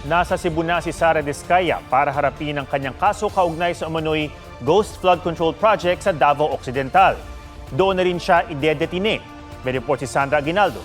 Nasa Cebu na si Sara Diskaya para harapin ang kanyang kaso kaugnay sa umano'y Ghost Flood Control Project sa Davao Occidental. Doon na rin siya idedetine. May report si Sandra Aguinaldo.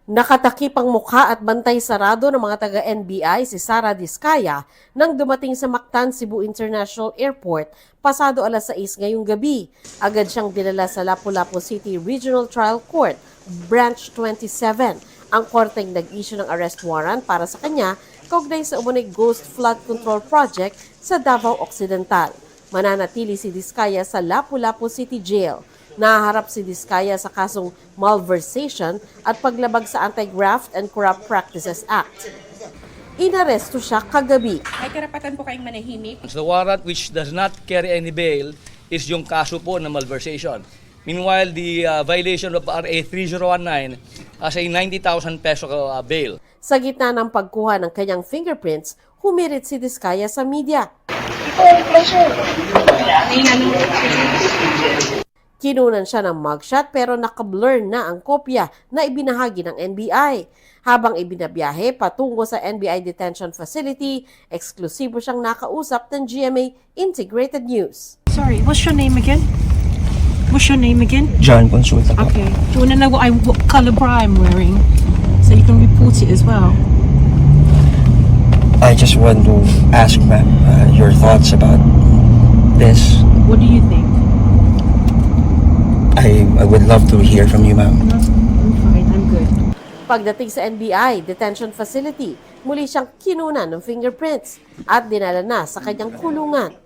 Nakatakip ang mukha at bantay sarado ng mga taga-NBI si Sara Diskaya nang dumating sa Mactan, Cebu International Airport pasado alas 6 ngayong gabi. Agad siyang dinala sa Lapu-Lapu City Regional Trial Court, Branch 27. Ang korteng nag-issue ng arrest warrant para sa kanya kaugnay sa umunig Ghost Flood Control Project sa Davao Occidental. Mananatili si Diskaya sa Lapu-Lapu City Jail. Nahaharap si Diskaya sa kasong malversation at paglabag sa Anti-Graft and Corrupt Practices Act. Inaresto siya kagabi. May karapatan po kayong manahimik. The warrant which does not carry any bail is yung kaso po na malversation. Meanwhile, the violation of RA 3019 has a 90,000 peso bail. Sa gitna ng pagkuha ng kanyang fingerprints, humirit si Diskaya sa media. Kinunan siya ng mugshot pero nakablur na ang kopya na ibinahagi ng NBI. Habang ibinabiyahe patungo sa NBI Detention Facility, eksklusibo siyang nakausap ng GMA Integrated News. Sorry, what's your name again? What's your name again? John Consulta po. Okay. Do you want to know what color bra I'm wearing? So you can report it as well. I just want to ask, ma'am, your thoughts about this. What do you think? I would love to hear from you, ma'am. I'm fine. I'm good. Pagdating sa NBI Detention Facility, muli siyang kinunan ng fingerprints at dinala na sa kanyang kulungan.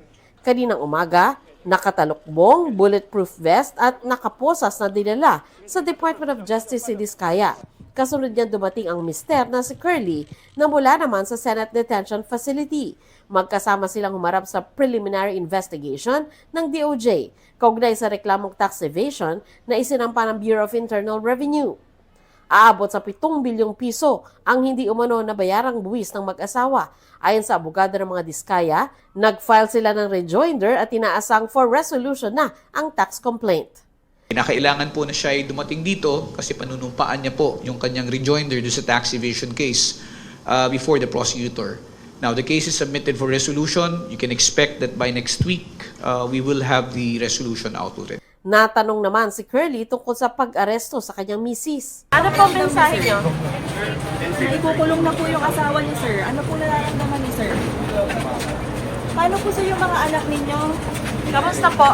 Kaninang umaga, nakatalukbong, bulletproof vest at nakaposas na dinala sa Department of Justice si Diskaya. Kasunod niya dumating ang mister na si Curly na mula naman sa Senate Detention Facility. Magkasama silang humarap sa preliminary investigation ng DOJ kaugnay sa reklamong tax evasion na isinampa ng Bureau of Internal Revenue. Aabot sa 7 bilyong piso ang hindi umano na bayarang buwis ng mag-asawa. Ayon sa abogado ng mga Diskaya, nag-file sila ng rejoinder at inaasang for resolution na ang tax complaint. Kinakailangan po na siya ay dumating dito kasi panunumpaan niya po yung kanyang rejoinder do sa tax evasion case before the prosecutor. Now, the case is submitted for resolution. You can expect that by next week, we will have the resolution out already. Natanong naman si Curly tungkol sa pag-aresto sa kanyang misis. Ano po ang mensahe niyo? Ikukulong na po yung asawa ni sir. Ano po nararamdaman ni sir? Paano po sa yung mga anak ninyo? Kamusta po?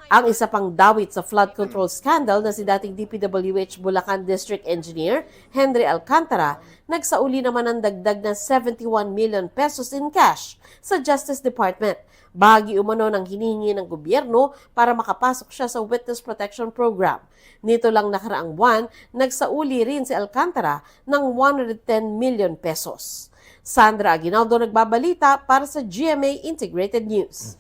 Ang isa pang dawit sa flood control scandal na si dating DPWH Bulacan District Engineer Henry Alcantara, nagsauli naman ng dagdag na 71 million pesos in cash sa Justice Department. Bahagi umano ng hinihingi ng gobyerno para makapasok siya sa Witness Protection Program. Nito lang nakaraang buwan, nagsauli rin si Alcantara ng 110 million pesos. Sandra Aguinaldo nagbabalita para sa GMA Integrated News.